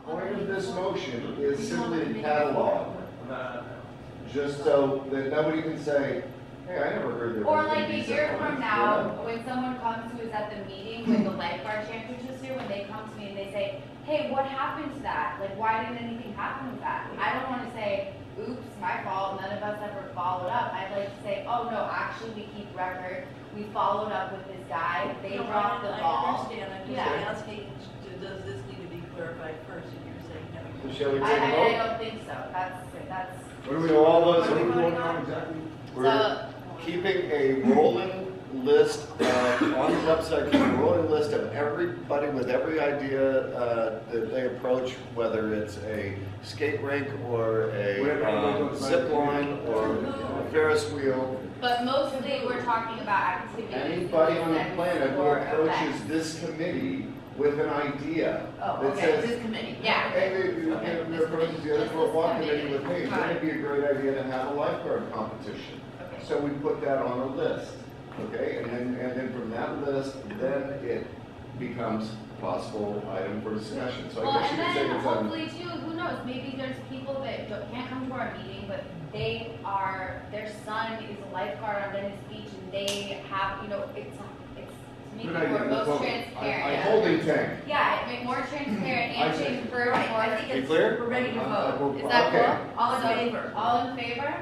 point of this motion is simply to catalog, just so that nobody can say, hey, I never heard that. Or like a year from now, when someone comes who is at the meeting with the lifeguard champions this year, when they come to me and they say, hey, what happened to that? Like, why didn't anything happen with that? I don't want to say, oops, my fault, none of us ever followed up. I'd like to say, oh no, actually we keep record. We followed up with this guy, they dropped the ball. I understand, I'm just asking, does this need to be clarified first, and you're saying no? So shall we take a vote? I don't think so, that's. What do we know, all those? What are we voting on exactly? We're So, keeping a rolling list on the website, keeping a rolling list of everybody with every idea that they approach, whether it's a skate rink or a zip line or a Ferris wheel. but mostly we're talking about activities. Anybody on the planet who or approaches events. this committee with an idea Oh, that okay, says, this committee, yeah. hey, you approaches the other board walk committee with me, wouldn't it be a great idea to have a lifeguard competition? Okay. So we put that on a list, okay? And then from that list, then it becomes a possible item for discussion. So Well, I guess you and could say then it's on. hopefully too, who knows, maybe there's people that can't come to our meeting, but their son is a lifeguard on Venice Beach and they have, it's to make Good it more idea. most That's all. transparent. I holding tank. Yeah, make more transparent and see. change for Right, more. I think You it's, clear? we're ready to vote. Is that Okay. cool? All in So, favor? All in favor?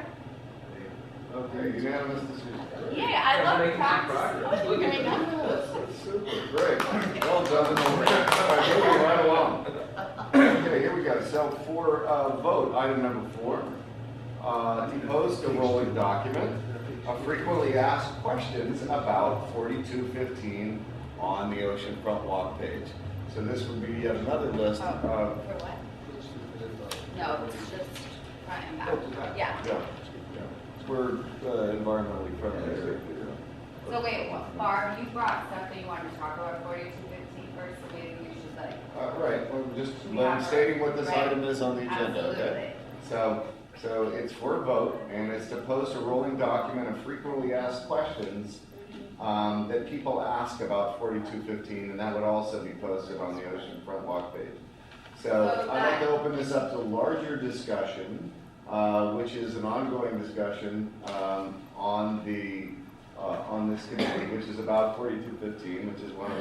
Okay, unanimous decision. Yeah, I love Making some practice. progress. Look at That's super, great. Well done. All right, moving right along. Okay, here we go. So for vote, item number 4, to post a rolling document of frequently asked questions about 4215 on the Oceanfront Walk page. So this would be yet another list of, For what? No, it's just front and back. Yeah. yeah. We're environmentally friendly. So wait, Barb, you brought stuff that you wanted to talk about 4215 first, so maybe we should like. Right, well, just We have stating what this right. item is on the agenda, okay? So it's for a vote, and it's to post a rolling document of frequently asked questions that people ask about 4215, and that would also be posted on the Oceanfront Walk page. So I'd like to open this up to larger discussion, which is an ongoing discussion on this committee, which is about 4215, which is one of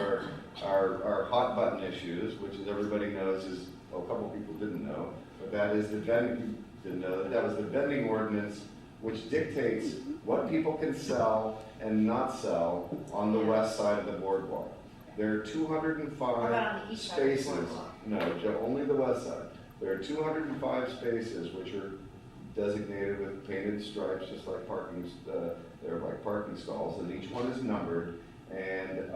our hot button issues, which as everybody knows is, well, a couple people didn't know, but that is the vending, didn't know that was the vending ordinance, which dictates what people can sell and not sell on the west side of the boardwalk. There are 205 What about on the east side of the spaces. boardwalk? No, only the west side. There are 205 spaces which are designated with painted stripes, just like parking. They're like parking stalls, and each one is numbered. And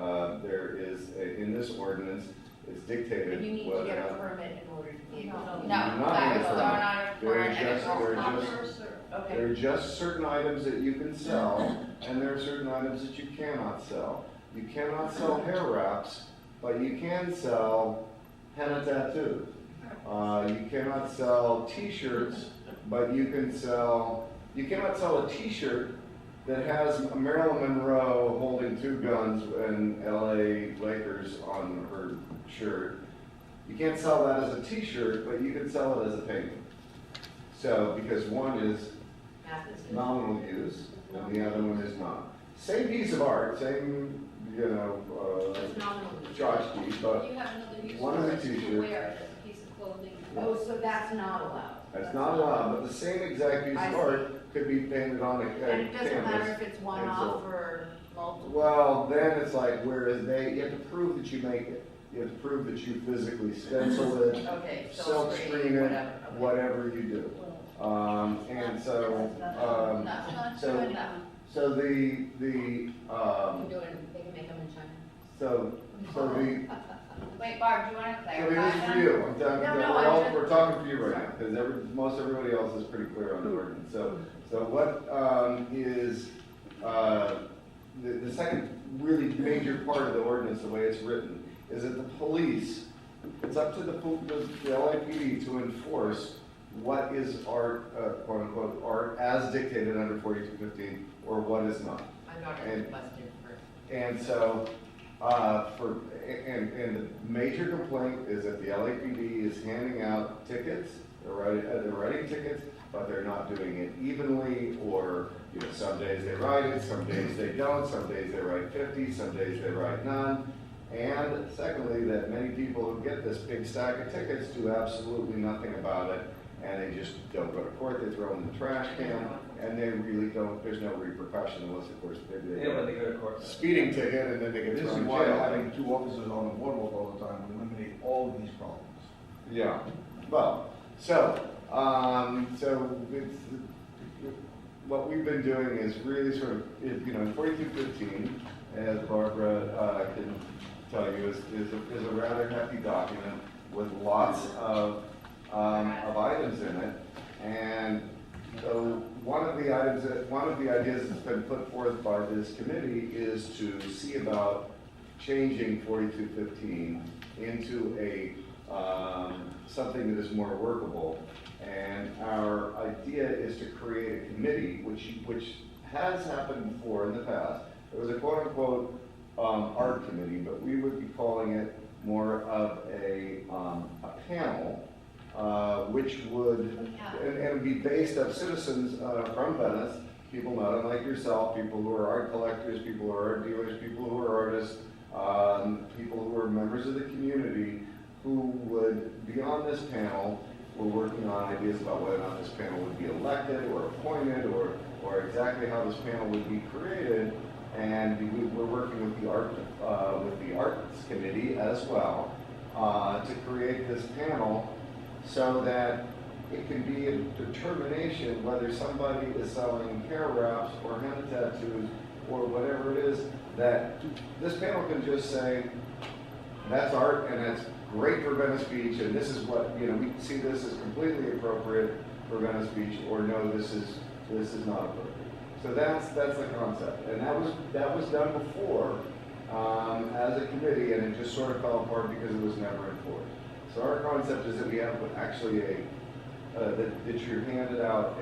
there is in this ordinance, it's dictated. And you need to whether get or a not- permit in order to be able to. No, do not that need a was permit. thrown on There for are an just- editorial there are conference. Okay. There are just certain items that you can sell, and there are certain items that you cannot sell. You cannot sell hair wraps, but you can sell henna tattoos. You cannot sell T-shirts, but you cannot sell a T-shirt that has Marilyn Monroe holding 2 guns and LA Lakers on her shirt. You can't sell that as a T-shirt, but you can sell it as a painting. So, because one is nominal use, and the other one is not. Same piece of art, same, tchotchke, but You have another use one for of the it to T-shirts. wear it as a piece of clothing. Oh, so that's not allowed? That's not allowed, but the same exact piece I of see. art could be painted on a And it doesn't matter canvas. if it's one-off or multiple? Well, then it's like, whereas you have to prove that you make it. You have to prove that you physically stencil it, Okay, silk screen it, whatever. Okay. whatever you do. And so, so the, You do it, they can make them in China. so the, Wait, Barb, do you want to I mean, clarify this is for that? you, I'm talking, No, I'm just- we're talking for you right now, because most everybody else is pretty clear on the ordinance. So what is, the second really major part of the ordinance, the way it's written, is that the police, it's up to the LAPD to enforce what is art, quote unquote, art as dictated under 4215, or what is not. I'm not And- busted for. And so, And the major complaint is that the LAPD is handing out tickets, they're writing tickets, but they're not doing it evenly, or, you know, some days they write it, some days they don't, some days they write 50, some days they write none. And secondly, that many people who get this big stack of tickets do absolutely nothing about it, and they just don't go to court, they throw it in the trash can, and they really don't, there's no repercussion unless, of course, maybe they Yeah, get when they go to court. a speeding ticket and then they get This is thrown in why jail. having two officers on the boardwalk all the time would eliminate all of these problems. Yeah, well, so it's, what we've been doing is really sort of, you know, 4215, as Barbara can tell you, is a rather hefty document with lots of items in it. And so one of the ideas that's been put forth by this committee is to see about changing 4215 into a something that is more workable. And our idea is to create a committee, which has happened before in the past. It was a quote-unquote art committee, but we would be calling it more of a panel, which would, and it would be based of citizens from Venice, people not unlike yourself, people who are art collectors, people who are art dealers, people who are artists, people who are members of the community, who would be on this panel. We're working on ideas about whether or not this panel would be elected or appointed, or exactly how this panel would be created. And we're working with the arts committee as well to create this panel so that it can be a determination whether somebody is selling hair wraps or henna tattoos or whatever it is, that this panel can just say, that's art and that's great for Venice Beach, and this is what, you know, we see this as completely appropriate for Venice Beach, or no, this is not appropriate. So that's the concept, and that was done before as a committee, and it just sort of fell apart because it was never enforced. So our concept is that we have actually that you're handed out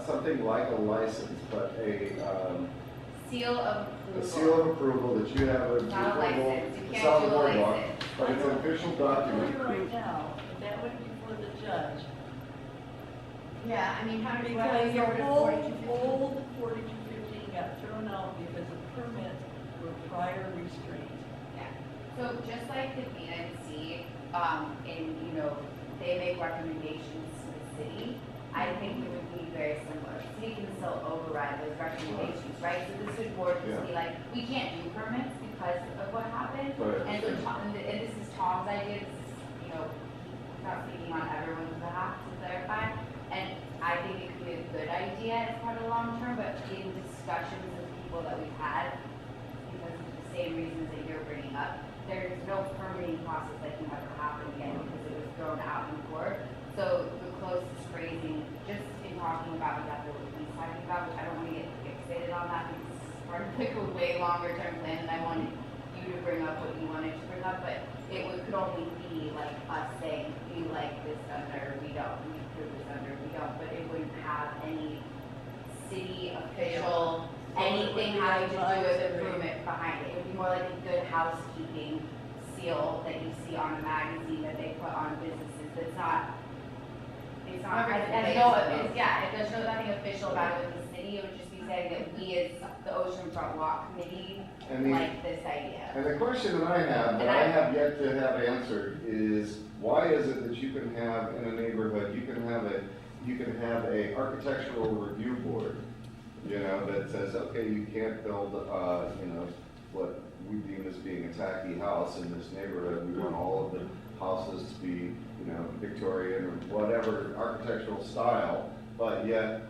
something like a license, but a Seal of approval. seal of approval that you have a Not a license, you it's can't on do the a boardwalk, license. but it's an official document. Right now, if that went before the judge, Yeah, I mean, how do you because get rid the of whole 4250? old 4215 got thrown out because the permits were prior restraint. Yeah. So just like the VNC, and, you know, they make recommendations to the city, I think it would be very similar. The city can still override those recommendations, right? So this would more just be like, we can't do permits because of what happened. Right. And so and this is Tom's idea, this is, you know, not speaking on everyone's behalf to clarify. And I think it could be a good idea as part of the long term, but in discussions with people that we've had, because of the same reasons that you're bringing up, there's no permitting process that can ever happen again because it was thrown out in court. So the closest phrasing, just in talking about exactly what he's talking about, which I don't want to get fixated on that because it's part of like a way longer term plan, and I wanted you to bring up what you wanted to bring up, but it could only be like us saying, we like this under, we don't, we approve this under, we don't, but it wouldn't have any city official, anything having to do with the permit behind it. It would be more like a good housekeeping seal that you see on a magazine that they put on businesses. It's not, it does show nothing official about it with the city. It would just be saying that we as the Oceanfront Walk Committee like this idea. And the question that I have yet to have answered is, why is it that you can have in a neighborhood, you can have a architectural review board, you know, that says, okay, you can't build, you know, what we deem as being a tacky house in this neighborhood. We want all of the houses to be, you know, Victorian or whatever architectural style, but yet,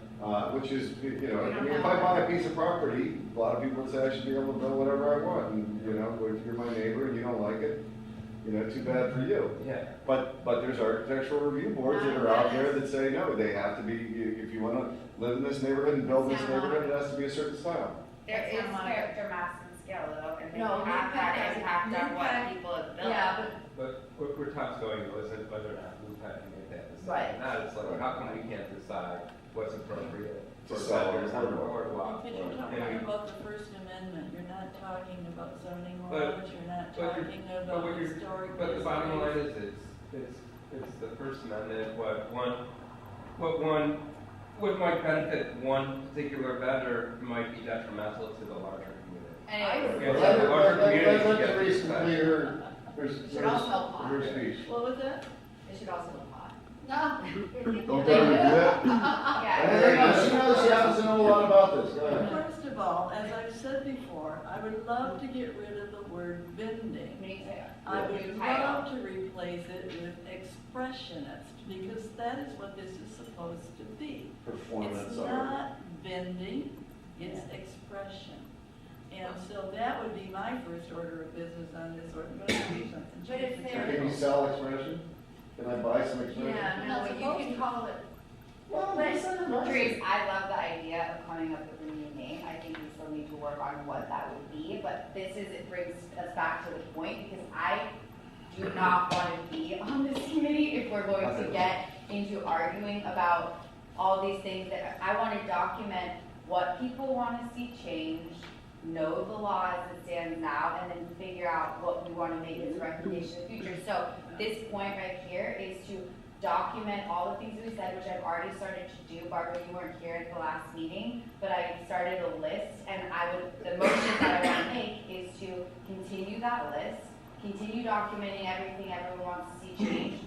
which is, you know, I mean, if I buy a piece of property, a lot of people would say I should be able to build whatever I want, and, you know, if you're my neighbor and you don't like it, you know, too bad for you. Yeah. But there's architectural review boards that are out there that say, no, they have to be, if you want to live in this neighborhood and build this neighborhood, it has to be a certain style. There is character mass and yellow, and then No, you have that NewPack has- impact on what NewPack- people have built. Yeah, But where Tom's going though isn't whether or not Lupac can make that Right. decision. Now it's like, how come we can't decide what's appropriate To for sell vendors on the or- boardwalk? Because you're And talking we- about the First Amendment, you're not talking about zoning But- laws, you're not but you're- talking but about what you're- historic. But the bottom line districts. is, it's the First Amendment, what might benefit one particular vendor might be detrimental to the larger community. Anyways, Yeah, so the larger community should get Let Teresa to decide. complete her Should also help pot. speech. What was that? It should also look hot. Don't tell her to do that. yeah. She knows, she happens to know a lot about this, go ahead. First of all, as I've said before, I would love to get rid of the word vending. I would love to replace it with expressionist, because that is what this is supposed to be. Performance It's art. not vending, it's expression. And so that would be my first order of business on this, or I'm going to do something. But if they're- Can you sell expression? Can I buy some expression? Yeah, no, you can call it. Well, But it's not a Drees, I love the idea of coming up with a new name. I think we still need to work on what that would be, but it brings us back to the point, because I do not want to be on this committee if we're going to get into arguing about all these things that I want to document what people want to see changed, know the law as it stands now, and then figure out what we want to make as a recommendation in the future. So this point right here is to document all the things we said, which I've already started to do. Barbara, you weren't here at the last meeting, but I started a list, and the motion that I want to make is to continue that list, continue documenting everything everyone wants to see changed,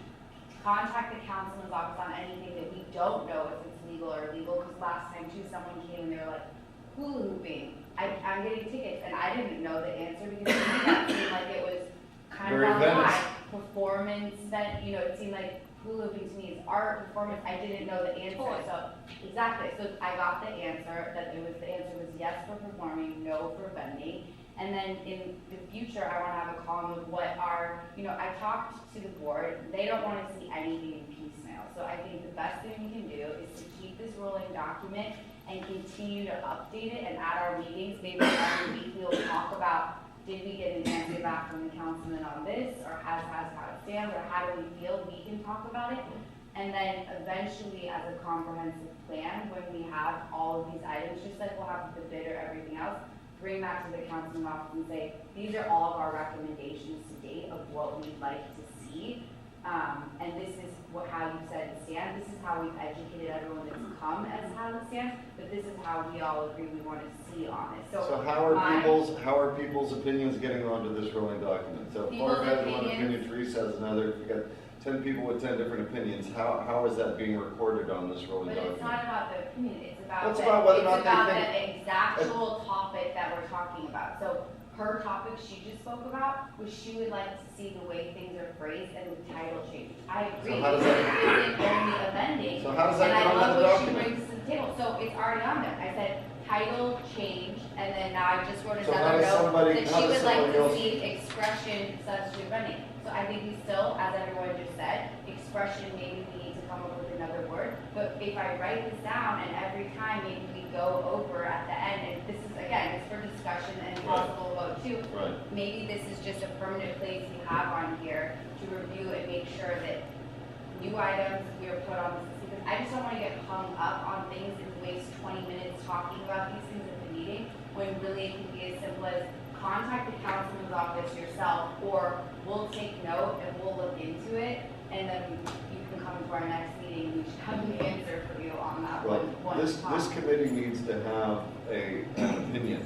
contact the councilman's office on anything that we don't know if it's legal or illegal, because last time too, someone came and they were like, hula hooping, I'm getting tickets, and I didn't know the answer, because to me that seemed like it was kind Very of on Venice. high. Performance, that, it seemed like hula hooping to me is art, performance, I didn't know the answer, so, exactly, so I got the answer, the answer was yes for performing, no for vending. And then in the future, I want to have a column of what are, I talked to the board, they don't want to see anything in piecemeal. So I think the best thing we can do is to keep this rolling document and continue to update it, and at our meetings, maybe every week we'll talk about, did we get an answer back from the councilman on this, or how it stands, or how do we feel, we can talk about it. And then eventually, as a comprehensive plan, when we have all of these items, just like we'll have the bid or everything else, bring that to the councilman office and say, these are all of our recommendations to date of what we'd like to see. And this is how you said it stands. This is how we've educated everyone that's come as how it stands, but this is how we all agree we want to see on it. So how are people's opinions getting onto this rolling document? So if People's Barb has one opinions- opinion, Teresa has another, if you got 10 people with 10 different opinions, how is that being recorded on this rolling But it's document? not about the opinion, it's about It's about whether or not they the exactual topic that we're talking about. So her topic she just spoke about was she would like to see the way things are phrased and the title change. I agree, how does because that- it isn't only a vending. So how does that And get I onto love the what she document? brings to the table, so it's already on there. I said, title change, and then now I just wrote So how another does note somebody- that how she does would like somebody to else- see expression substitute vending. So I think we still, as everyone just said, expression, maybe we need to come up with another word. But if I write this down and every time maybe we go over at the end, and this is, again, it's for discussion and possible vote too. Right. Maybe this is just a permanent place we have on here to review and make sure that new items we are put on this, because I just don't want to get hung up on things and waste 20 minutes talking about these things at the meeting, when really it can be as simple as contact the councilman's office yourself, or we'll take note and we'll look into it, and then you can come to our next meeting, we should have an answer for you on that Well, one this topic. committee needs to have an opinion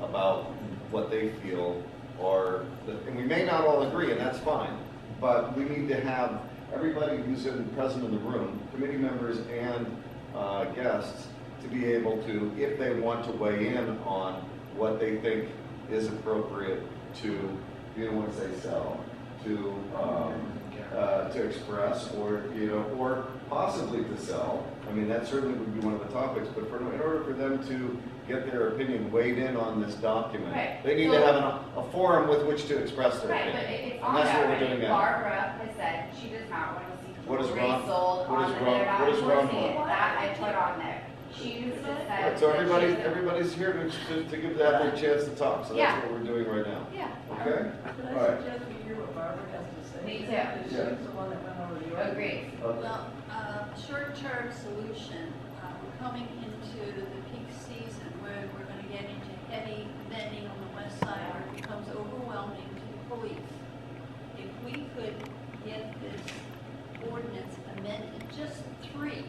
about what they feel, and we may not all agree, and that's fine, but we need to have everybody who's present in the room, committee members and guests, to be able to, if they want to weigh in on what they think is appropriate to, you don't want to say sell, to express, or possibly to sell. I mean, that certainly would be one of the topics, but in order for them to get their opinion weighed in on this document, Right. they need to have a forum with which to express their Right, but opinion. it's And on that's that, what we're right? doing now. Barbara has said she does not want to see What is jewelry wrong- sold what on is the, wrong- they're not what is wrong enforcing with it. it? That I put on there. She just said. Right, so that she- everybody's here to give that their chance to talk, so Yeah. that's what we're doing right now. Yeah. Okay? Could All I right. suggest we hear what Barbara has to say? Me too. Because she's the one that went over the ordinance. Agreed. Okay. Well, short-term solution, we're coming into the peak season where we're gonna get into heavy vending on the west side where it becomes overwhelming to the police. If we could get this ordinance amended, just 3,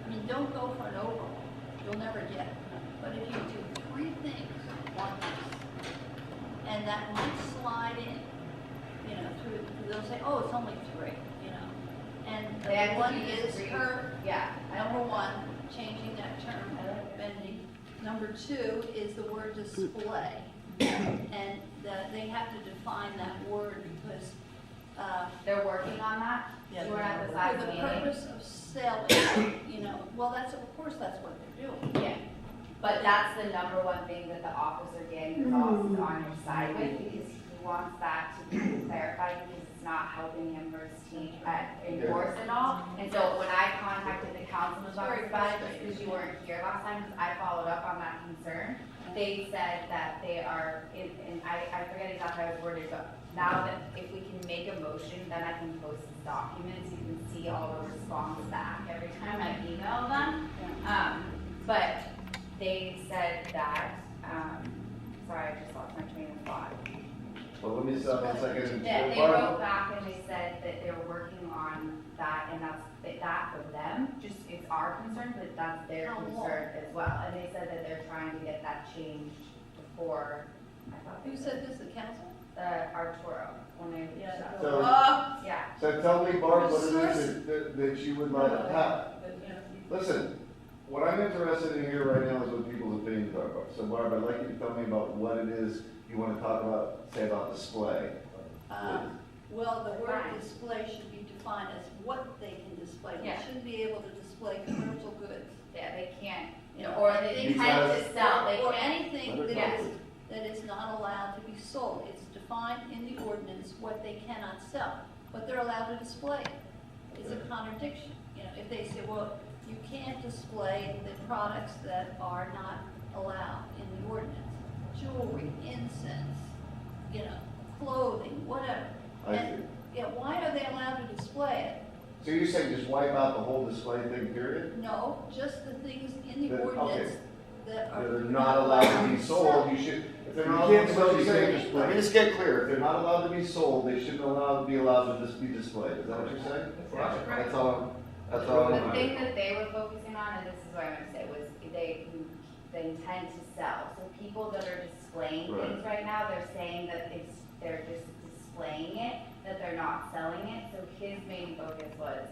I mean, don't go for an overhaul, you'll never get it. But if you do 3 things once, and that might slide in, you know, through, they'll say, oh, it's only 3, you know. And They have to one do is this her, Yeah. number 1, changing that term, vending. Number 2 is the word display. And they have to define that word because, They're working on that. Yeah, You were at the for size the meeting. purpose of selling, you know, well, of course, that's what they're doing. Yeah. But that's the number one thing that the officer gang is also on your side with, because he wants that to be clarified, because it's not helping him or his team enforce and all. And so when I contacted the councilman's office about it, just because you weren't here last time, because I followed up on that concern, they said that they are, and I forget exactly how it was worded, but now that if we can make a motion, then I can post this document, so you can see all the response back every time I email them. But they said that, sorry, I just lost my train of thought. Well, let me stop a second. Yeah, they wrote back and they said that they're working on that, and that's that for them, just it's our concern, but that's their How long? concern as well. And they said that they're trying to get that changed before, I thought. Who said this, the council? Arturo, when they reached Yeah, out. So- Yeah, So tell me, Barb, what it is that you would like to have. But, you know, Listen, what I'm interested in here right now is what people's opinions are. So Barb, I'd like you to tell me about what it is you want to talk about, say about display. Well, the word Fine. display should be defined as what they can display. They Yeah. shouldn't be able to display commercial goods. yeah, they can't, You know, or and they things intend like- to sell, they Or can't. anything Let her that talk. is not allowed to be sold. It's defined in the ordinance what they cannot sell, but they're allowed to display it. It's a contradiction. You know, if they say, well, you can't display the products that are not allowed in the ordinance, jewelry, incense, you know, clothing, whatever. I And, see. yeah, why are they allowed to display So you're saying just wipe out the whole display thing, period? it? No, just the things in the That- okay. ordinance that are. That are not allowed to be sold, you should, if they're not You allowed can't to sell, be you can't sold, let me just get clear, if they're not allowed to be sold, they shouldn't be allowed to just be displayed, is that what you're saying? Right. That's all, The I'm. thing that they were focusing on, and this is what I'm gonna say, was they intend to sell. So people that are displaying Right. things right now, they're saying that they're just displaying it, that they're not selling it. So his main focus was,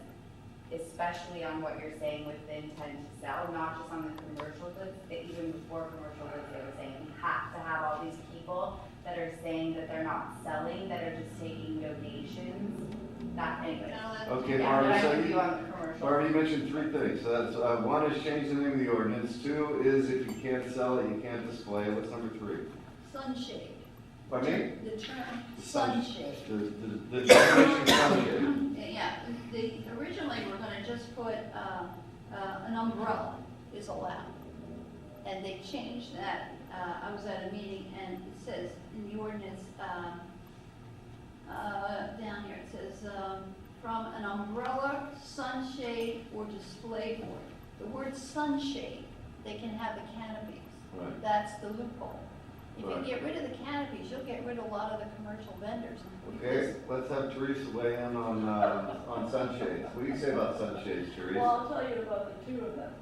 especially on what you're saying with the intent to sell, not just on the commercial goods, but even before commercial goods, they were saying, we have to have all these people that are saying that they're not selling, that are just taking donations. That, anyway. Okay, Yeah, Barbara, but I so would you, do on the commercial. Barbara, you mentioned 3 things, so that's, 1 is change the name of the ordinance, 2 is if you can't sell it, you can't display it, what's number 3? Sunshade. Pardon me? The term Sun- sunshade. The definition of sunshade. Yeah, originally we're gonna just put, an umbrella is allowed. And they changed that, I was at a meeting and it says in the ordinance, down here, it says, from an umbrella, sunshade, or display board. The word sunshade, they can have the canopies. Right. That's the loophole. If Right. you get rid of the canopies, you'll get rid of a lot of the commercial vendors. Okay, let's have Teresa weigh in on sunshades. What do you say about sunshades, Well, Teresa? I'll tell you about the 2 of them.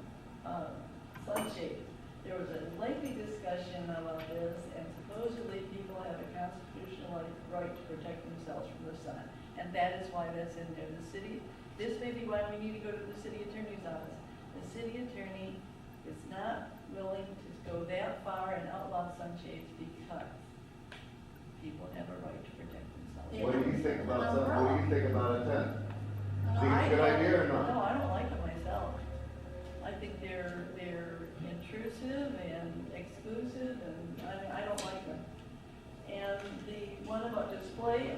Sunshade. There was a lengthy discussion about this, and supposedly people have a constitutional right to protect themselves from the sun. And that is why that's in there. The city, this may be why we need to go to the city attorney's office. The city attorney is not willing to go that far and outlaw sunshades because people have a right to protect themselves. What do you think about what do you think about a tent? No, Think it's a good idea or not? No, I don't like them myself. I think they're intrusive and exclusive, and I don't like them. And the one about display,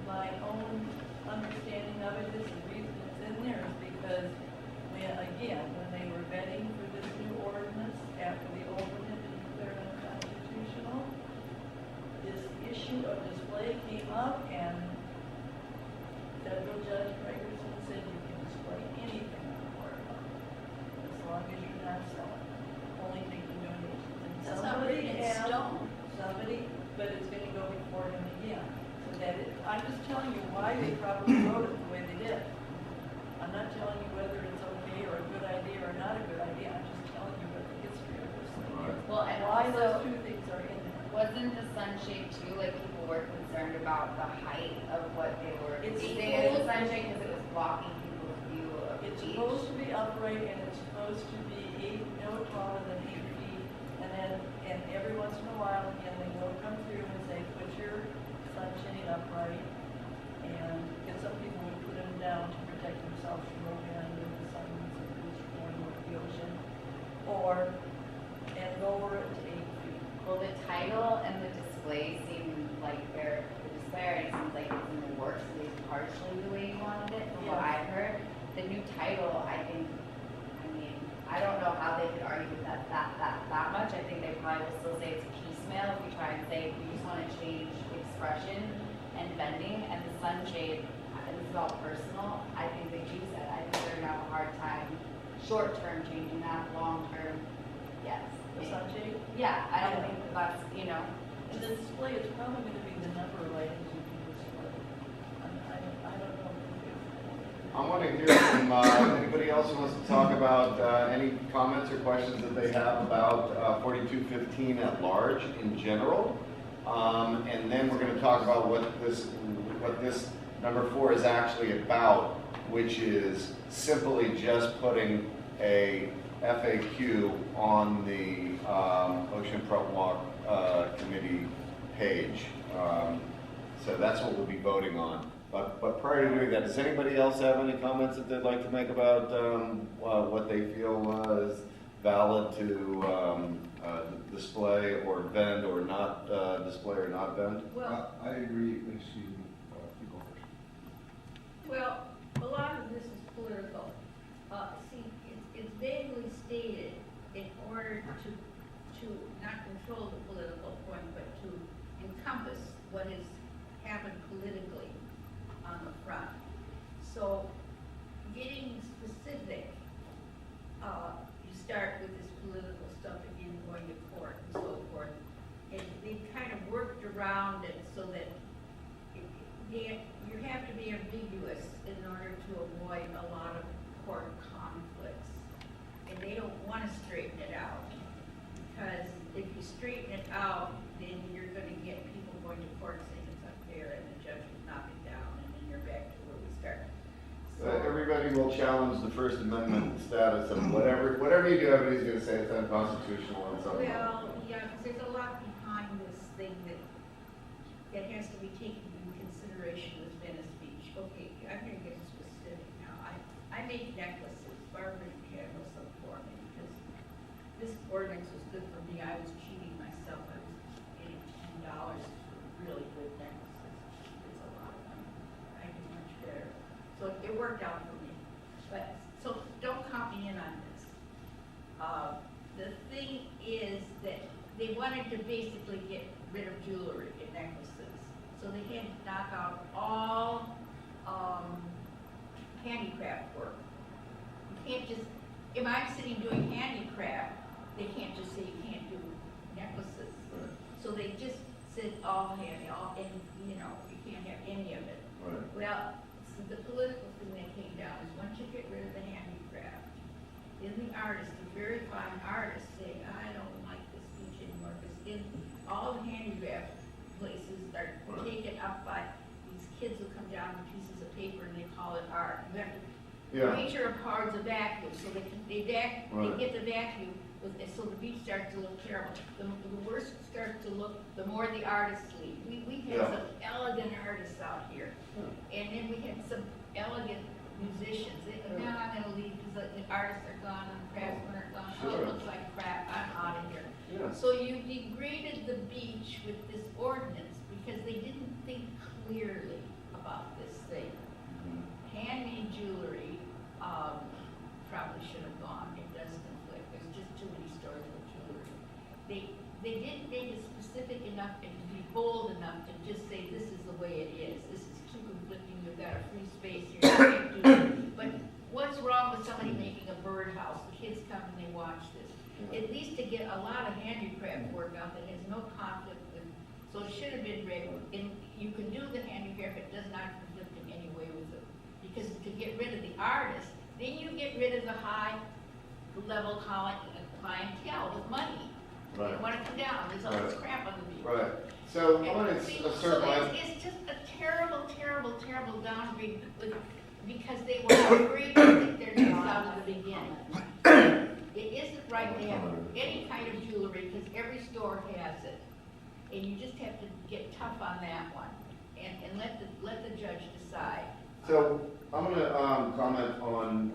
my own understanding of it is the reason it's in there is because when they were vetting for this issue of display came up and Federal Judge Gregerson said you can display anything on the boardwalk as long as you're not selling, only taking donations. And That's not written in stone. but it's gonna go before him again. So that it, I'm just telling you why they probably wrote it the way they did. I'm not telling you whether it's okay or a good idea or not a good idea, I'm just telling you what the history of this thing is. Well, and Why those also, two things are in there. wasn't the sunshade too, like people were concerned about the height of what they were It's using as a supposed- sunshade because it was blocking people's view of the It's beach? supposed to be upright and it's supposed to be no taller than 8 feet. And every once in a while, again, they will come through and say, put your sunshade upright. And because some people would put them down to protect themselves from the wind or the sun and going over the ocean. And lower it to 8 feet. Well, the title and the display seem like the display already seems like it's in the works, at least partially the way you wanted it, from what Yeah. I've heard. The new title, I think, I mean, I don't know how they could argue with that much. I think they probably will still say it's piecemeal if we try and say we just want to change expression and bending and the sunshade, and this is all personal, I think they do that. I think they're gonna have a hard time, short term changing that, long term, yes. The sunshade. Yeah, I don't think that's, you know, And the display is probably going to be the number of items you can display. I don't know. I want to hear from anybody else who wants to talk about any comments or questions that they have about 4215 at large in general. And then we're going to talk about what this number 4 is actually about, which is simply just putting a FAQ on the Oceanfront Walk Committee page. So that's what we'll be voting on. But prior to doing that, does anybody else have any comments that they'd like to make about what they feel is valid to display or vend or not display or not vend? Well, I agree, excuse me, you go first. Well, a lot of this is political. See, it's vaguely stated in order to not control the political point, but to encompass what has happened politically on the front. So, getting specific, you start with this political stuff again, going to court and so forth. And they've kind of worked around it so that you have to be ambiguous in order to avoid a lot of court conflicts. And they don't want to straighten it out, because if you straighten it out, then you're going to get people going to court saying it's unfair, and the judge will knock it down, and then you're back to where we started. Everybody will challenge the First Amendment status of whatever you do, everybody's going to say it's unconstitutional and so on. Well, yeah, because there's a lot behind this thing that has to be taken into consideration with Venice Beach. Okay, I'm going to get specific now. I make necklaces. Barbara handles them for me because this ordinance was good for me. I was cheating myself. I was getting $10 for really good necklaces. It's a lot of money. I do much better. So it worked out for me. But so don't count me in on this. The thing is that they wanted to basically get rid of jewelry and necklaces. So they had to knock out all handicraft work. You can't just, if I'm sitting doing handicraft, they can't just say you can't do necklaces. So they just said all handy, and you can't have any of it. Right. Well, so the political thing that came down is once you get rid of the handicraft, then the artists, the very fine artists say, I don't like this beach anymore, because in all the handicraft places are taken up by these kids who come down with pieces of paper and they call it art. You have to nature requires a vacuum, so they get the vacuum, so the beach starts to look terrible. The worse it starts to look, the more the artists leave. We had some elegant artists out here, and then we had some elegant musicians. Now I'm going to leave because the artists are gone and the craftsmen are gone. Oh, it looks like crap. I'm out of here. Yeah. So you degraded the beach with this ordinance because they didn't think clearly about this thing. Handmade jewelry probably should have gone. It does conflict. There's just too many stores with jewelry. They didn't make it specific enough and to be bold enough to just say, this is the way it is. This is too conflicting, we've got a free space here, you can't do it. But what's wrong with somebody making a birdhouse? The kids come and they watch this. At least to get a lot of handicraft work out that has no conflict with, so it should have been read, and you can do the handicraft, it does not conflict in any way with it. Because to get rid of the artist, then you get rid of the high level clientele with money. They Right. want to come down, there's all this crap on the beach. Right. So I And want to see, assert so my. it's just a terrible, terrible, terrible downgrade because they were afraid to take their necks out of the beginning. It isn't right to have any kind of jewelry because every store has it. And you just have to get tough on that one and let the judge decide. So I'm going to comment on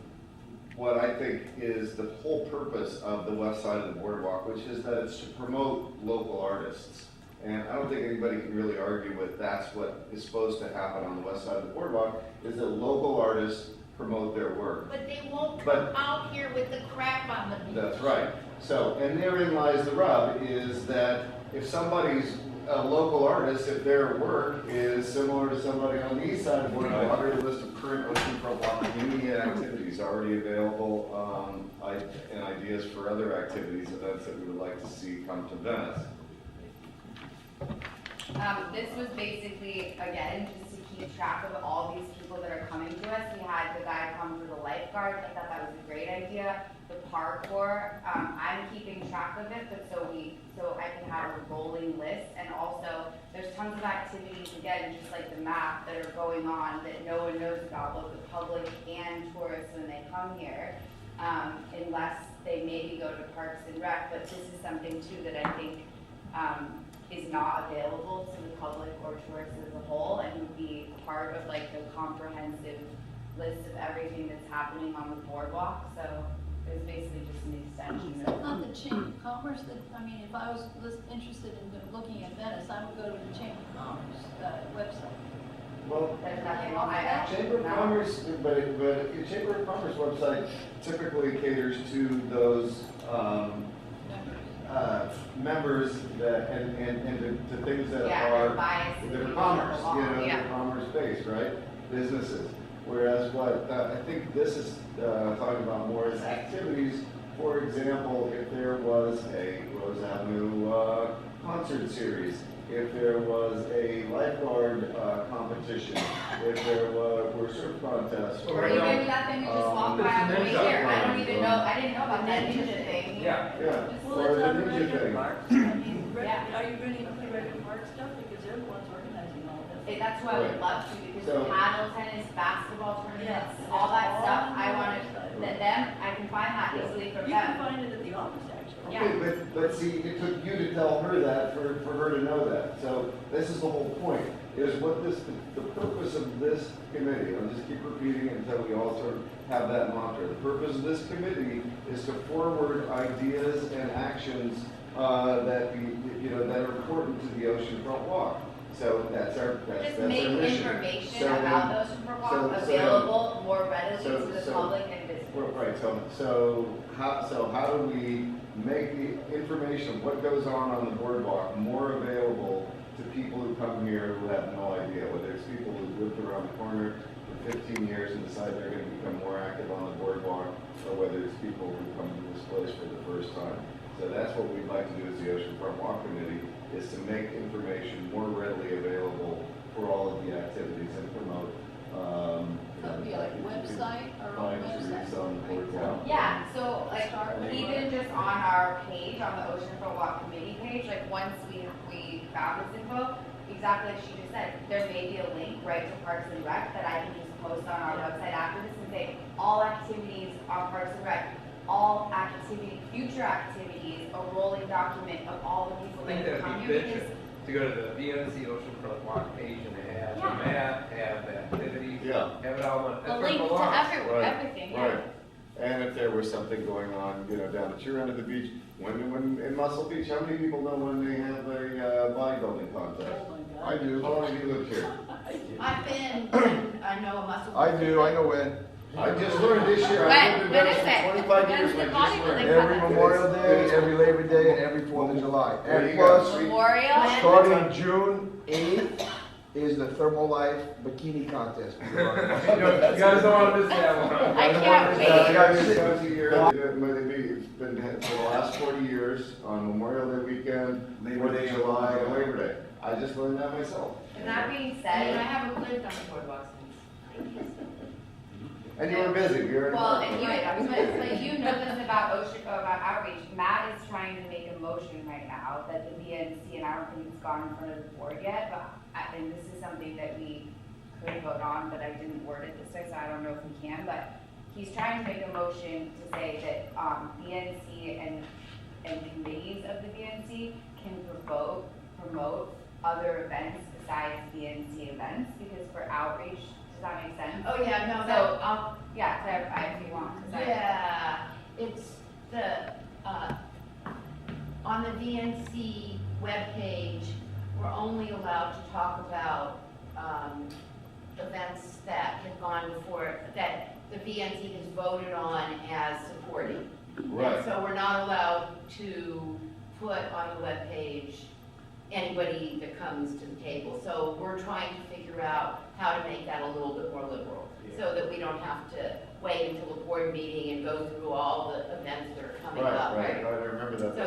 what I think is the whole purpose of the west side of the boardwalk, which is that it's to promote local artists. And I don't think anybody can really argue with that's what is supposed to happen on the west side of the boardwalk, is that local artists promote their work. But they won't But- come out here with the crap on the beach. That's right. So, and therein lies the rub, is that if somebody's a local artist, if their work is similar to somebody on the east side of the boardwalk, or a list of current oceanfront walk community activities already available, and ideas for other activities, events that we would like to see come to Venice. This was basically, again, just to keep track of all these people that are coming to us. We had the guy come for the lifeguard, I thought that was a great idea. The parkour, I'm keeping track of it, but so I can have a rolling list. And also, there's tons of activities, again, just like the map, that are going on that no one knows about, both the public and tourists when they come here. Unless they maybe go to Parks and Rec, but this is something too that I think, is not available to the public or tourists as a whole, and would be part of like the comprehensive list of everything that's happening on the boardwalk. So it was basically just an extension It's of. not the Chamber of Commerce that, I mean, if I was interested in looking at Venice, I would go to the Chamber of Commerce website. Well, There's nothing on my. Chamber of Commerce, but the Chamber of Commerce website typically caters to those, members that, and to things that Yeah, are, they're biased. they're commerce, you know, Yeah. they're commerce-based, right? Businesses. Whereas what, I think this is, talking about more is activities. For example, if there was a Rose Avenue, concert series, if there was a lifeguard, competition, if there were surf contests. Or even that thing we just walked by on the way here. I don't even know, I didn't know about that ninja thing. Yeah. Yeah, Well, or it's the on ninja regular thing. parks. I mean, Yeah. are you really into the regular park stuff? Because they're the ones organizing all this. That's what I would love to, because So- paddle tennis, basketball tournaments, Yes. all that stuff, All I on want the website. to, them, I can find that Yeah. easily from You can them. find it at the office, actually. Yeah. Okay, but see, it took you to tell her that, for her to know that. So this is the whole point, is what the purpose of this committee, I'll just keep repeating it until we all sort of have that mantra. The purpose of this committee is to forward ideas and actions, that that are important to the oceanfront walk. So that's our Just our make mission. information So about then- those super so- walks so- available more readily so- to the so- public and business. Right, so how do we make the information of what goes on the boardwalk more available to people who come here who have no idea, whether it's people who've lived around the corner for 15 years and decide they're going to become more active on the boardwalk, or whether it's people who come to this place for the first time. So that's what we'd like to do as the Oceanfront Walk Committee, is to make information more readily available for all of the activities and promote. So it'd be like website, our own Find series website. on the boardwalk. Yeah, so like Start with even just on our page, on the Oceanfront Walk Committee page, like once we found this info, exactly like she just said, there may be a link right to Parks and Rec that I can just post on our website after this and say, all activities on Parks and Rec, all activity, future activities, a rolling document of all the people I think that that'd come be here. efficient to go to the VNC Oceanfront Walk page and have the Yeah. map, have the activities, Yeah. have it all in. A that's where it link to belongs. Right, everything, yeah. Right, and if there was something going on, down at your end of the beach, when in Muscle Beach, how many people know when they have a bodybuilding contest? Oh, my I God. do, how long have you lived here? I've been, I know a muscle. I do, I know when. I just learned this year, I've lived in When Venice is it? for 25 When's years, the and I body just building learned. Every Memorial Day, every Labor Day, and every 4th of July. There And you go. plus, Memorial? starting June 8th is the Thermolife Bikini Contest. You guys don't want to miss that one. I can't wait. I got this once a year, it's been for the last 40 years on Memorial Day weekend, Labor 4th Day, of July, and Labor Day. I just learned that myself. And that being And said, I haven't lived on the boardwalk since. And you were busy, we already. well, talked and about you, it. but you know this about OSHA, about outreach, Matt is trying to make a motion right now that the VNC, and I don't think it's gone in front of the board yet, but, and this is something that we could vote on, but I didn't word it this way, so I don't know if we can, but he's trying to make a motion to say that, VNC and committees of the VNC can promote other events besides VNC events, because for outreach, does that make sense? Oh, yeah, no, So, yeah, clarify if you want. 'cause I- yeah, it's the, on the VNC webpage, we're only allowed to talk about, events that have gone before, that the VNC has voted on as supporting. Right. And so we're not allowed to put on the webpage anybody that comes to the table. So we're trying to figure out how to make that a little bit more liberal, so that we don't have to wait until a board meeting and go through all the events that are coming up. Right, I remember that. So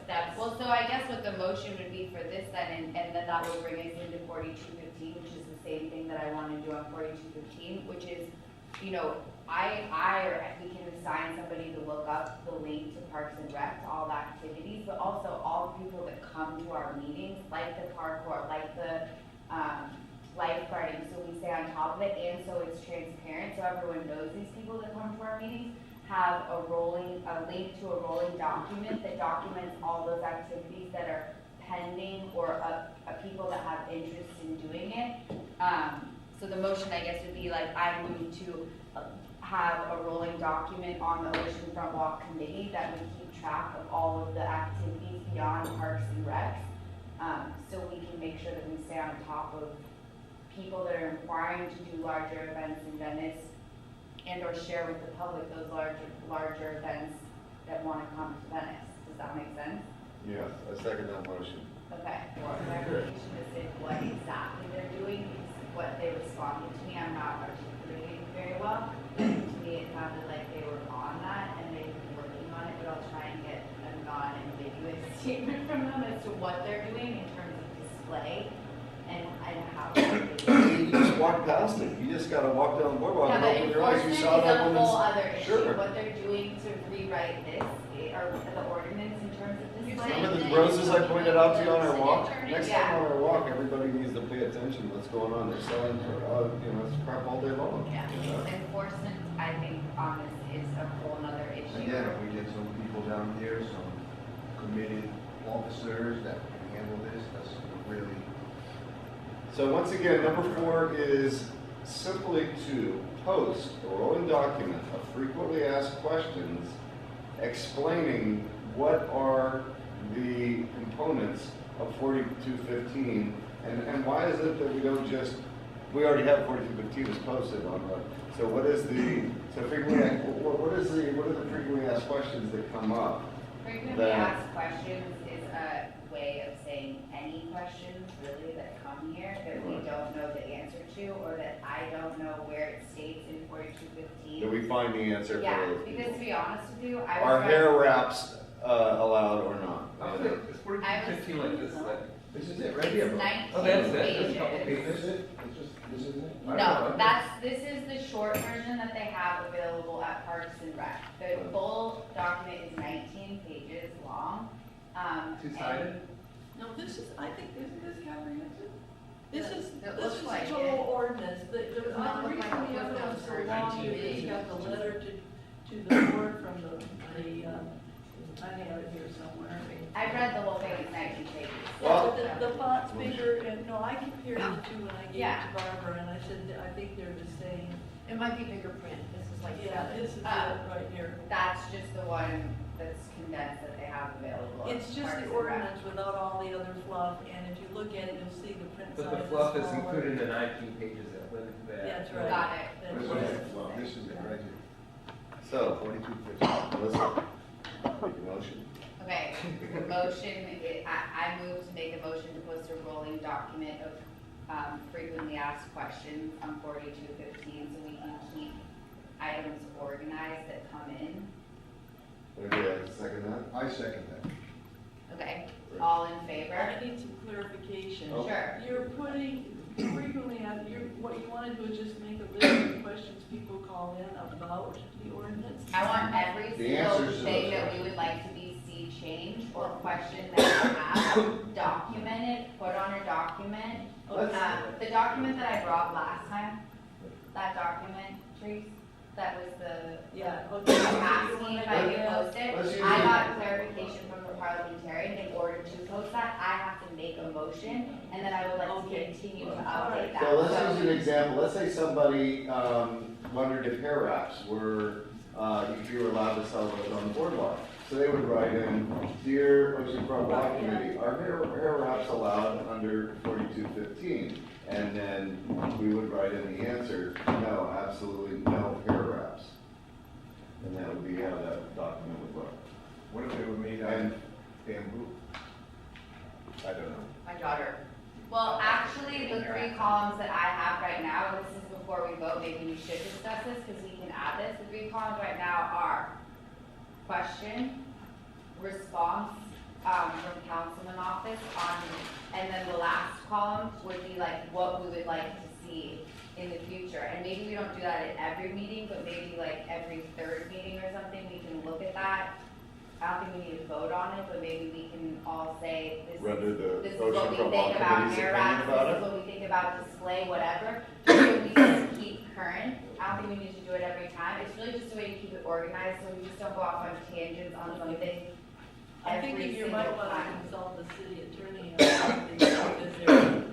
that's, Well, so I guess what the motion would be for this then, and then that would bring us into 4215, which is the same thing that I want to do on 4215, which is, you know, or we can assign somebody to look up the link to Parks and Rec, all the activities, but also all the people that come to our meetings, like the parkour, like the, lifeguarding, so we stay on top of it, and so it's transparent, so everyone knows these people that come to our meetings have a link to a rolling document that documents all those activities that are pending or people that have interest in doing it. So the motion, I guess, would be like, I move to have a rolling document on the Oceanfront Walk Committee that would keep track of all of the activities beyond Parks and Recs, so we can make sure that we stay on top of people that are inquiring to do larger events in Venice, and or share with the public those larger events that want to come to Venice. Does that make sense? Yes, I second that motion. Okay, for clarification as to what exactly they're doing, because what they responded to me, I'm not articulating very well. To me, it sounded like they were on that and they've been working on it, but I'll try and get a non-ambiguous statement from them as to what they're doing in terms of display and how they're doing it. You just walk past it, you just gotta walk down the boardwalk Yeah, and but open your eyes, enforcement you is saw that a one. whole other issue. Sure. What they're doing to rewrite this, or the ordinance in terms of display. Remember the roses I pointed out to you on our walk? Next Yeah. time on our walk, everybody needs to pay attention to what's going on. They're selling, it's crap all day long. Yeah, you know? enforcement, I think, on this is a whole other issue. Again, if we get some people down here, some committed officers that can handle this, that's really. So once again, number 4 is simply to post a rolling document of frequently asked questions explaining what are the components of 4215 and why is it that we don't just, we already have 4215 is posted on the, so what is the, so frequently, what are the frequently asked questions that come up? Frequently asked questions is a way of saying any questions really that come here that we don't know the answer to, or that I don't know where it states in 4215. That we find the answer for Yeah, those because people. to be honest with you, I was Are trying- hair wraps allowed or not? I think it's 4215 like this, This is it, right here. It's bro. 19 Oh, that's it. pages. There's a couple This pages. is it? It's just, this is it? No, this is the short version that they have available at Parks and Rec. The full document is 19 pages long. Two-sided? No, I think, isn't this comprehensive? This is It looks the like total it. ordinance, the Does not reason look like we a have done so footnote for long 19 is we got the pages. letter to the board from I have it here somewhere. I read the whole thing, it's 19 pages. Well- Yeah, but the font's bigger, and, no, I compared the two when I gave it Yeah. to Barbara, and I said, I think they're the same. It might be bigger print, this is like. Yeah, this is it right here. That's just the one that's condensed that they have available. at It's just Parks the and Rec. ordinance without all the other fluff, and if you look at it, you'll see the print size. But the fluff is smaller. included in the 19 pages that politically bad. That's right. Got it. That's What is right. it? Well, this is it right here. So, 4250. Melissa, make a motion. Okay, the motion, I move to make a motion to post a rolling document of frequently asked questions on 4215 so we can keep items organized that come in. Okay, second that? I second that. Okay, all in favor? I need some clarification. Oh. Sure. You're putting frequently out, what you want to do is just make a list of questions people call in about the ordinance. I want every The single answers to thing those that we would like to be see changed or question that we have documented, put on a document. The document that I brought last time, that document, Trees, that was the, Yeah, okay. asking if I could post Let's it. use I it. got clarification from the parliamentarian in order to post that, I have to make a motion, and then I would like to Okay. continue to update that. So let's use an example. Let's say somebody wondered if hair wraps were, if you were allowed to sell those on the boardwalk. So they would write in, "Dear Oceanfront Walk Committee, are hair wraps allowed under 4215?" And then we would write in the answer, "No, absolutely no hair wraps." And that would be how that document would look. What if they were made out of bamboo? I don't know. My daughter. Well, actually, the 3 columns that I have right now, this is before we vote, maybe we should discuss this, because we can add this. The 3 columns right now are question, response, from councilman office on, and then the last column would be like what we would like to see in the future. And maybe we don't do that at every meeting, but maybe like every 3rd meeting or something, we can look at that. I don't think we need to vote on it, but maybe we can all say, this Render the is what we Oceanfront think Walk about Committee's hair opinion wraps, about this it. is what we think about display, whatever. Just so we can keep current. I don't think we need to do it every time. It's really just a way to keep it organized, so we just don't go off on tangents on something I every think you single might want to time. consult the city attorney on something because they're,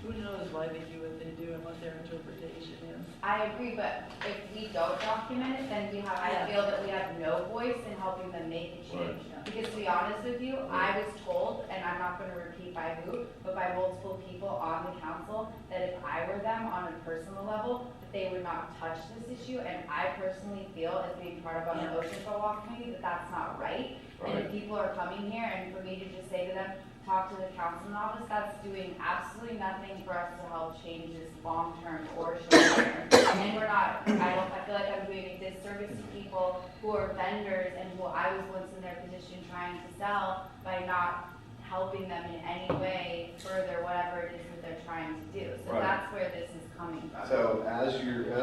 who knows why they do what they do and what their interpretation is. I agree, but if we don't document it, then we have, I Yeah. feel that we have no voice in helping them make a change. Because to be honest with you, I was told, and I'm not gonna repeat by who, but by multiple people on the council, that if I were them on a personal level, that they would not touch this issue, and I personally feel, as being part of an Yeah. Oceanfront Walk Committee, that that's not right. And if people are coming here, and for me to just say to them, talk to the councilman office, that's doing absolutely nothing for us to help change this long-term or short-term. And we're not, I feel like I'm doing a disservice to people who are vendors and who I was once in their position trying to sell by not helping them in any way further whatever it is that they're trying to do. So Right. that's where this is coming from. So as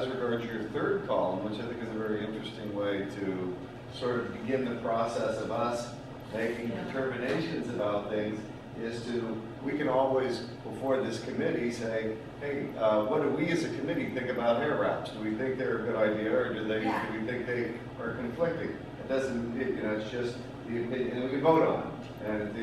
regards your 3rd column, which I think is a very interesting way to sort of begin the process of us making determinations about things, is to, we can always, before this committee, say, hey, what do we as a committee think about hair wraps? Do we think they're a good idea, or do we think they are conflicting? It doesn't, it's just the opinion, and we vote on it, and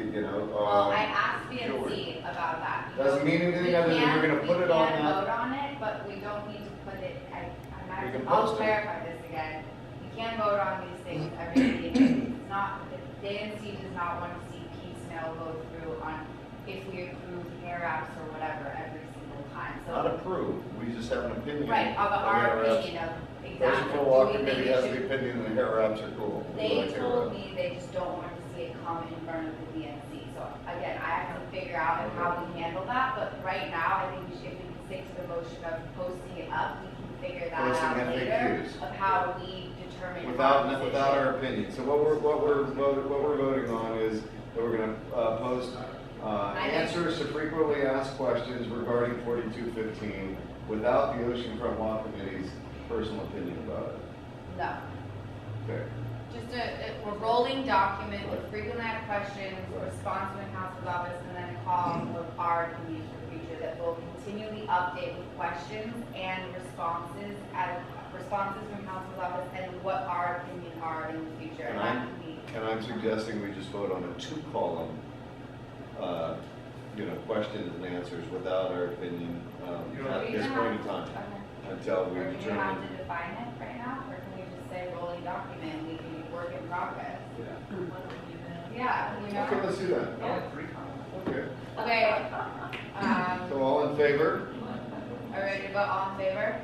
Well, I asked BNC about that. Doesn't mean anything other than we're gonna put it on We can that. vote on it, but we don't need to put it, We can I'll post it. clarify this again. We can't vote on these things every meeting. It's not, the BNC does not want to see piecemeal go through on if we approve hair wraps or whatever every single time. Not So, approved, we just have an opinion. right, of of our hair wraps. opinion of exactly. Oceanfront Walk Do we think Committee it has should- the opinion that hair wraps are cool. We They like hair told wraps. me they just don't want to see it come in front of the DNC. So again, I have to figure out how we handle that, but right now, I think we should, if we can stick to the motion of posting it up, we can figure that Posting out later FAQs. of how we determine. Without our our position. opinion. So what we're voting on is that we're gonna post answers to frequently asked questions regarding 4215 without the Oceanfront Walk Committee's personal opinion about it. No, Okay. just a rolling document with frequently asked questions, response from the council's office, and then a column of our opinions for the future that will continually update with questions and responses from council's office and what our opinion are in the future. And that can be, And I'm suggesting we just vote on a 2-column, questions and answers without our opinion at this point in time, until we or do you have determine. to define it right now, or can we just say rolling document, we can work in progress? Why don't we do that? Yeah, Okay, let's do that. I like 3 columns. Okay. Okay, So all in favor? Are we ready to vote? All in favor?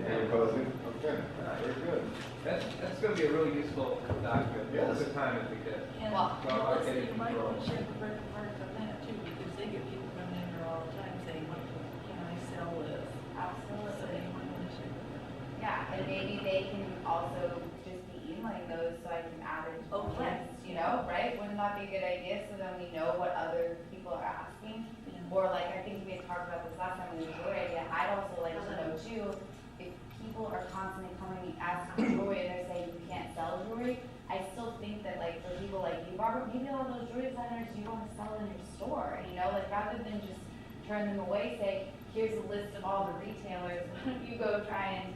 Any opposing? Okay, very good. That's gonna be a really useful document. Yes. All the time if we could. And Well, Melissa, you might want to check the record part on that too, because they get people coming in there all the time saying, what, can I sell this? So Absolutely. you might want to check it out. Yeah, and maybe they can also just be emailing those so I can add it to Oh, the yeah. list, you know, right? Wouldn't that be a good idea? So then we know what other people are asking. Yeah. Or like, I think we had talked about this last time with the jewelry idea, I'd also like to know too, if people are constantly coming asking for jewelry and they're saying you can't sell jewelry, I still think that like for people like you, Barbara, maybe all those jewelry designers you want to sell in your store, you know, like rather than just turn them away, say, here's a list of all the retailers, you go try and,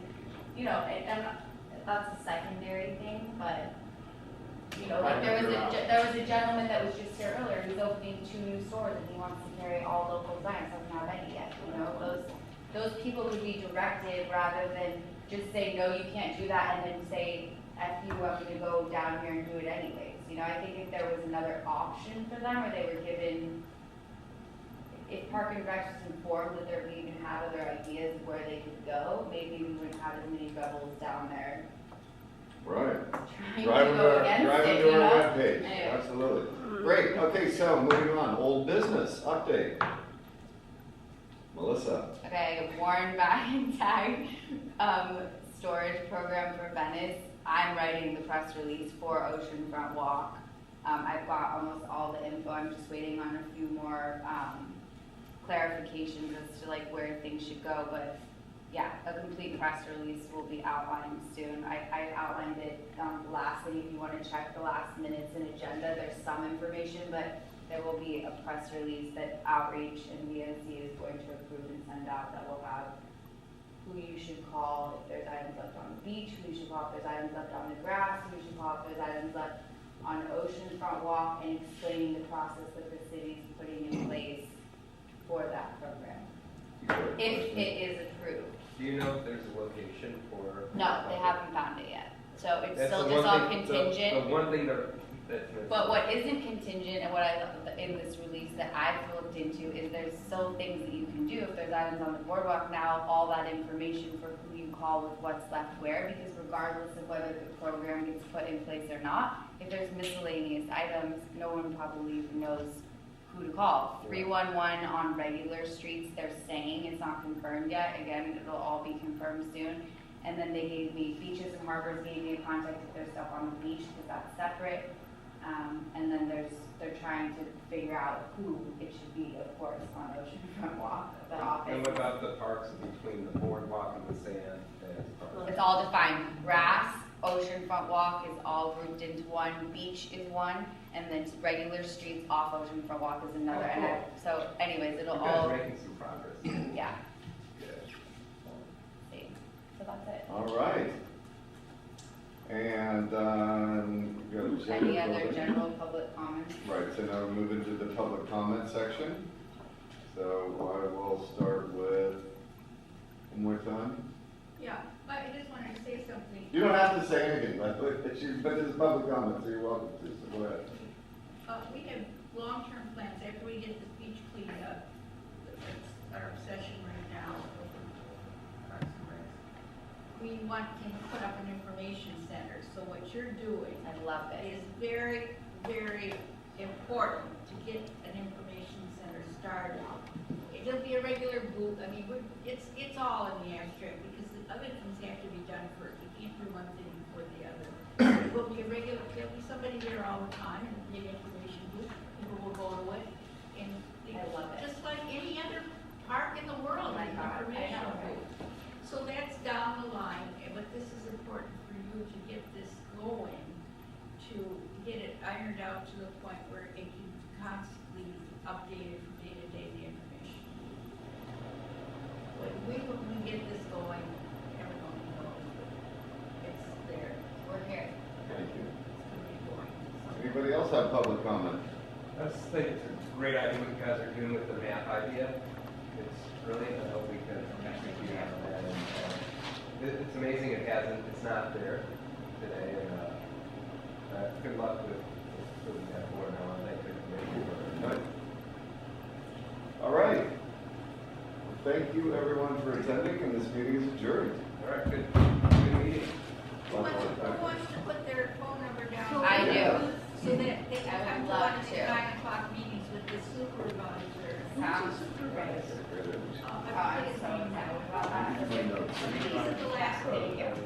you know, and that's a secondary thing, but you know, like there was a gentleman that was just here earlier, who's opening 2 new stores and he wants to carry all local designs, doesn't have any yet, you know, those people would be directed rather than just say, no, you can't do that, and then say, F you, I'm gonna go down here and do it anyways, you know, I think if there was another option for them, or they were given, if Park and Rec was informed that they even have other ideas of where they could go, maybe we wouldn't have as many rebels down there Right. trying to Driving go to against driving it, to you our know? webpage, Anyway. absolutely. Great, okay, so moving on, old business, update. Melissa. Okay, Warren Bag and Tag storage program for Venice. I'm writing the press release for Oceanfront Walk. I've got almost all the info. I'm just waiting on a few more clarifications as to like where things should go. But yeah, a complete press release will be outlined soon. I outlined it last thing. If you want to check the last minutes and agenda, there's some information, but there will be a press release that Outreach and VNC is going to approve and send out that will have who you should call if there's items left on the beach, who you should call if there's items left on the grass, who you should call if there's items left on Oceanfront Walk, and explaining the process that the city's putting in place for that program, if it is approved. Do you know if there's a location for? No, they haven't found it yet. So it's That's still the just one all thing- contingent. The one thing that's But what isn't contingent and what I love in this release that I've looked into is there's still things that you can do. If there's items on the boardwalk now, all that information for who you call with what's left where, because regardless of whether the program gets put in place or not, if there's miscellaneous items, no one probably even knows who to call. 311 on regular streets, they're saying it's not confirmed yet. Again, it'll all be confirmed soon. And then they gave me, beaches and harbors gave me a contact if there's stuff on the beach, because that's separate. And then they're trying to figure out who it should be, of course, on Oceanfront Walk, the office. And what about the parks between the boardwalk and the sand? It's all defined. Grass, Oceanfront Walk is all grouped into one, beach is one, and then regular streets off Oceanfront Walk is another. Oh, And so anyways, it'll You guys all, are making some progress. yeah, Good. see. So that's it. All right. And, go to Any general other public. general public comments? Right, so now we're moving to the public comment section. So I will start with, one more time. Yeah, but I just wanted to say something. You don't have to say anything, but this is public comment, so you're welcome to, so go ahead. We have long-term plans after we get this beach cleaned up. That's our obsession right now. Parks and Recs. We want to put up an information center, so what you're doing I love it. is very, very important to get an information center started. It'll be a regular booth, I mean, it's all in the abstract, because the other things have to be done first. You can't do one thing before the other. It will be a regular, there'll be somebody there all the time, and it'll be an information booth, people will go to it, and I love it. just like any other park in the world, Oh my an God, I information know. booth. So that's down the line, but this is important for you to get this going, to get it ironed out to the point where it can constantly be updated from day to day, the information. When we get this going, everyone knows it's there. We're here. Thank you. It's gonna be going. Anybody else have public comment? I just think it's a great idea what you guys are doing with the map idea. It's brilliant. I hope we can execute on that. And, it's amazing it's not there today. And good luck with putting that forward now. I think it's amazing. All right. thank you everyone for attending, and this meeting is adjourned. All right, good meeting. Who wants to put their phone number down? I do. So that they I can would come to love one of the to. 9 o'clock meetings with the supervisor. Sounds Supervisor? Oh, I I'm forget his so name excited now. about that. He's at the last page.